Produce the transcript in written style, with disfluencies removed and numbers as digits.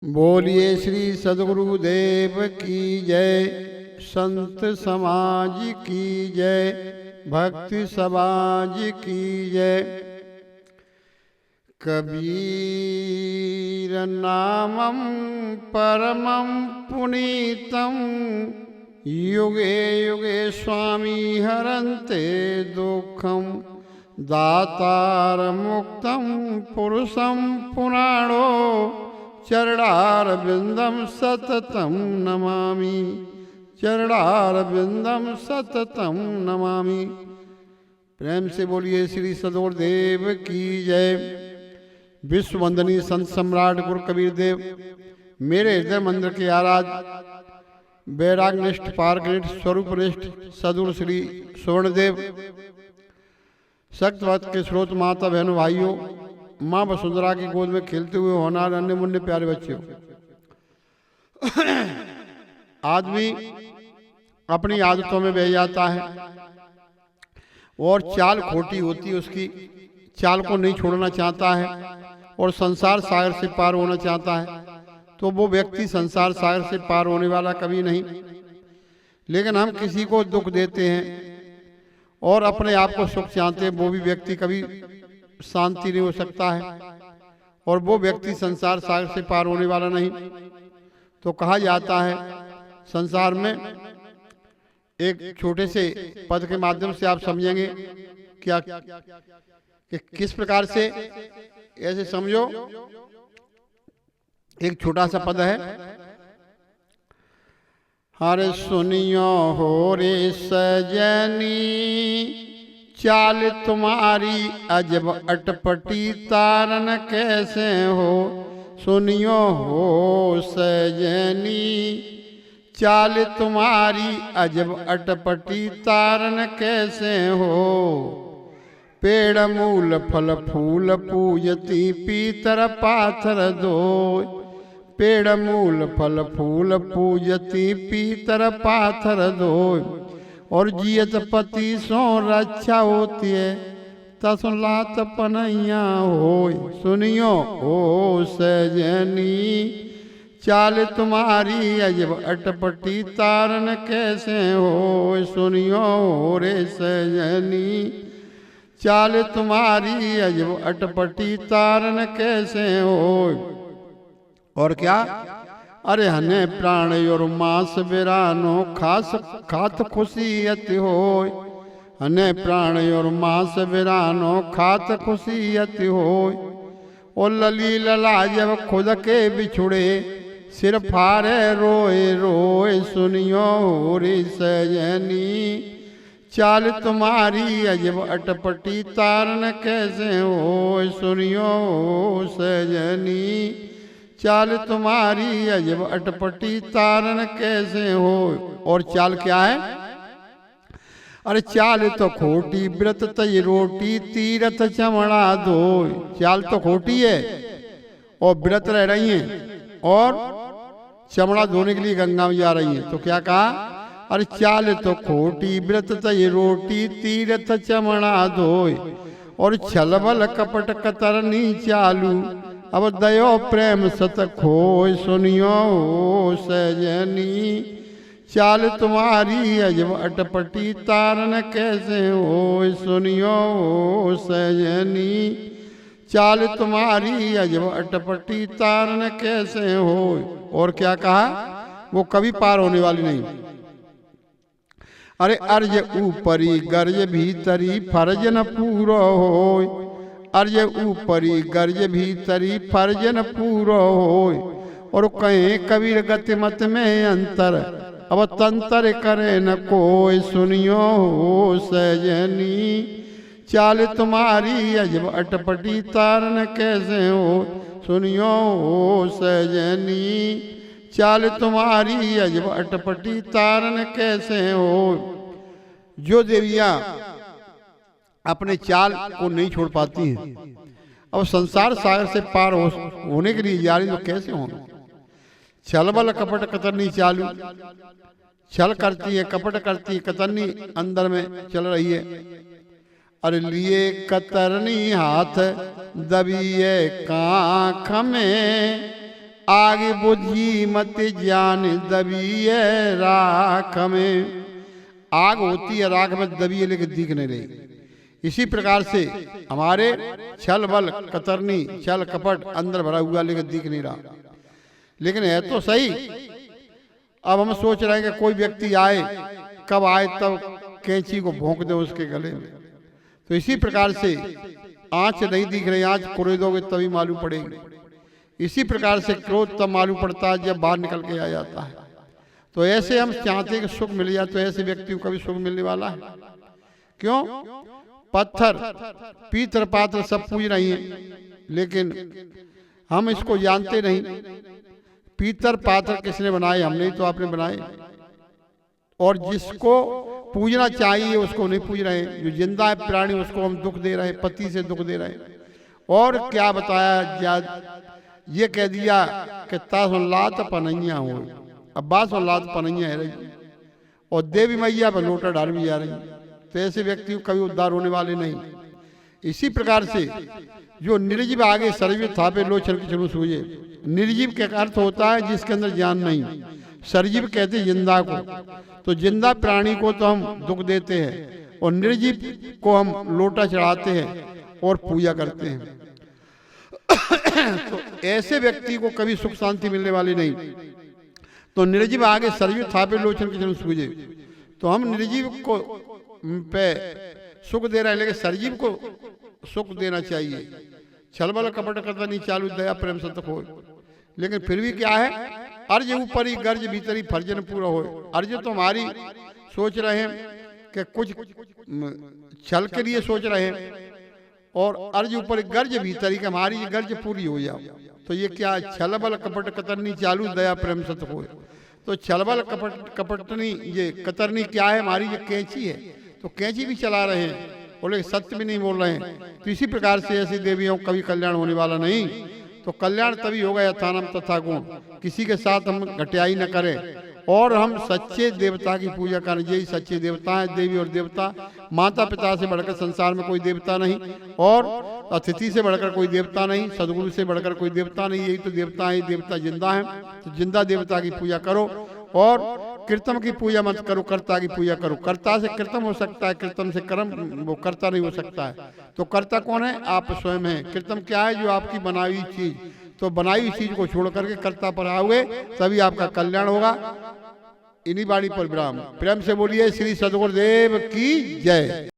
बोलिए श्री सद्गुरुदेव की जय, संत समाज की जय, भक्ति समाज की जय। कबीर नामं परमं पुनीतं, युगे युगे स्वामी हरन्ते दुःखं, दातार मुक्तं पुरुषं पुराणो, चरणारविंदम सततम नमामि, चरणारविंदम सततम नमामि। प्रेम से बोलिए श्री सद्गुरुदेव की जय। विश्व वंदनीय संत सम्राट गुरु कबीर देव, मेरे हृदय मंदिर के आराध्य वैराग्यनिष्ठ पारगनिष्ठ स्वरूपनिष्ठ सद्गुरु श्री सुवर्णदेव, सत्यवत के स्रोत माता बहनों भाइयों, माँ वसुंधरा की गोद में खेलते हुए होनार अन्य मुन्ने प्यारे बच्चे हो। आदमी अपनी आदतों में बह जाता है और चाल खोटी होती है, उसकी चाल को नहीं छोड़ना चाहता है और संसार सागर से पार होना चाहता है, तो वो व्यक्ति संसार सागर से पार होने वाला कभी नहीं। लेकिन हम किसी को दुख देते हैं और अपने आप को सुख चाहते हैं, वो भी व्यक्ति कभी शांति नहीं हो सकता है और वो व्यक्ति संसार सागर से पार होने वाला नहीं। तो कहा जाता है संसार में एक छोटे से पद के माध्यम से आप समझेंगे क्या कि किस प्रकार से, ऐसे समझो एक छोटा सा पद है। हरे सुनियो हो रे सजनी, चाल तुम्हारी अजब अटपटी, तारन कैसे हो। सुनियो हो सजनी, चाल तुम्हारी अजब अटपटी, तारन कैसे हो। पेड़ मूल फल फूल पूजती, पीतर पाथर दो। पेड़ मूल फल फूल पूजती, पीतर पाथर दो। और जियत पति सो रक्षा होती है, तसलात पनैया हो। सुनियो ओ सजनी, चाल तुम्हारी अजब अटपटी, तारन कैसे हो। सुनियो रे सजनी, चाल तुम्हारी अजब अटपटी, तारन कैसे हो। और क्या, अरे हने प्राण और मास बिरानो, खास खात खुशियत हो। हने प्राण और मास बिरानो, खात खुशियत हो। और लली लला जब खुद के बिछुड़े, सिर फारे रोए रोए। सुनियो रे सजनी, चाल तुम्हारी अजब अटपटी, तारन कैसे हो। सुनियो सजनी, चाल तुम्हारी अजब अटपटी, तारन कैसे हो। और चाल क्या है, अरे चाल तो खोटी, व्रत तय रोटी, तीरथ चमड़ा दो। चाल तो खोटी है और व्रत रह रही हैं और चमड़ा धोने के लिए गंगा में जा रही हैं। तो क्या कहा, अरे चाल तो खोटी, व्रत तय रोटी, तीरथ चमड़ा दो। और छलबल कपट कतरनी चालू, अब दयो प्रेम सत खोय। सुनियो सजनी, चाल तुम्हारी अजब अटपटी, तारन कैसे हो। सुनियो सजनी, चाल तुम्हारी अजब अटपटी, तारन कैसे हो। और क्या कहा, वो कभी पार होने वाली नहीं। अरे अर्ज ऊपरी गर्ज भीतरी, फर्ज न पूरो हो। अर्ज ऊपरी गर्ज भीतरी, फर्ज न पूरो हो। और कहें कबीर गति मत में अंतर, अब तंतर करे न कोई। सुनियो सजनी, चाल तुम्हारी अजब अटपटी, तारन कैसे हो। सुनियो सजनी, चाल तुम्हारी अजब अटपटी, तारन कैसे हो। जो देवियां अपने चाल को नहीं छोड़ पाती हैं, अब संसार सागर से पार होने के लिए जा रही, तो कैसे होना। छलबल कपट कतरनी चालू, छल करती है, कपट करती है, कतरनी अंदर में चल रही है। अरे लिए कतरनी हाथ दबिए काख में, आगे बुद्धि मत ज्ञान दबिए राख में। आग होती है राख में दबी है लेकिन दिख नहीं रही। इसी प्रकार से हमारे छल बल कतरनी छल कपट अंदर भरा हुआ लेकिन दिख नहीं रहा, लेकिन है तो सही। अब हम सोच रहे हैं कि कोई व्यक्ति आए, कब आए तब कैंची को भोंक दे उसके गले में। तो इसी प्रकार से आंच नहीं दिख रही, आंच कुरेदोगे तभी मालूम पड़ेगी। इसी प्रकार से क्रोध तब मालूम पड़ता है जब बाहर निकल के आ जाता है। तो ऐसे हम चाहते हैं कि सुख मिल जाए, तो ऐसे व्यक्ति को कभी सुख मिलने वाला है? क्यों? पत्थर पीतर पात्र सब पूज रही हैं, लेकिन हम इसको जानते नहीं। पीतर पात्र किसने बनाए? हमने ही तो आपने बनाए। और जिसको पूजना चाहिए उसको नहीं पूज रहे हैं। जो जिंदा है प्राणी उसको हम दुख दे रहे हैं, पति से दुख दे रहे हैं। और क्या बताया, ये कह दिया कि तासुल्लात पनैया हो, अब बासुल्लात पनैया है रही, और देवी मैया पर लोटा डाल भी जा रही। तो ऐसे व्यक्ति को कभी उद्धार होने वाले नहीं। इसी प्रकार से जो निर्जीव आगे सरजीव थापे लोचन की चलू सूझे। निर्जीव का अर्थ होता है जिसके अंदर ज्ञान नहीं। सरजीव कहते हैं जिंदा को। तो जिंदा प्राणी को तो हम दुख देते हैं और निर्जीव को हम लोटा चढ़ाते हैं और पूजा करते हैं। तो ऐसे व्यक्ति को कभी सुख शांति मिलने वाली नहीं। तो निर्जीव आगे सरजीव थापे लोचन की चलू सूझे। तो हम निर्जीव को पे सुख दे रहे हैं, लेकिन सरजीव को सुख देना चाहिए। छलबल कपट करता नहीं चालू दया प्रेम संत हो। लेकिन फिर भी क्या है, अर्ज ऊपरी गर्ज भीतरी फर्जन पूरा हो। अर्ज तो हमारी सोच रहे हैं कि कुछ छल के लिए सोच रहे हैं, और अर्ज ऊपर गर्ज भीतरी कि हमारी ये गर्ज पूरी हो जाए। तो ये क्या, छलबल कपट कतरनी चालू दया प्रेम संत हो। तो छलबल कपट कपटनी ये कतरनी क्या है? हमारी ये कैंची है। तो कैंची भी चला रहे हैं, बोले सत्य भी नहीं बोल रहे हैं। तो इसी प्रकार से ऐसी देवियों का कभी कल्याण होने वाला नहीं। तो कल्याण तभी होगा यथानम तथा गुण, किसी के साथ हम घटियाई न करें और हम सच्चे देवता की पूजा करें। यही सच्चे देवता हैं, देवी और देवता। माता पिता से बढ़कर संसार में कोई देवता नहीं, और अतिथि से बढ़कर कोई देवता नहीं, सदगुरु से बढ़कर कोई देवता नहीं। यही तो देवता है, देवता जिंदा है। तो जिंदा देवता की पूजा करो और कृतम की पूजा मत करो, कर्ता की पूजा करो। कर्ता से कृतम हो सकता है, कृतम से कर्म वो कर्ता नहीं हो सकता है। तो कर्ता कौन है? आप स्वयं हैं। कृतम क्या है? जो आपकी बनाई हुई चीज। तो बनाई हुई चीज को छोड़ करके कर्ता पर आओगे तभी आपका कल्याण होगा। इन्हीं बाणी पर विराम। प्रेम से बोलिए श्री सद्गुरुदेव की जय।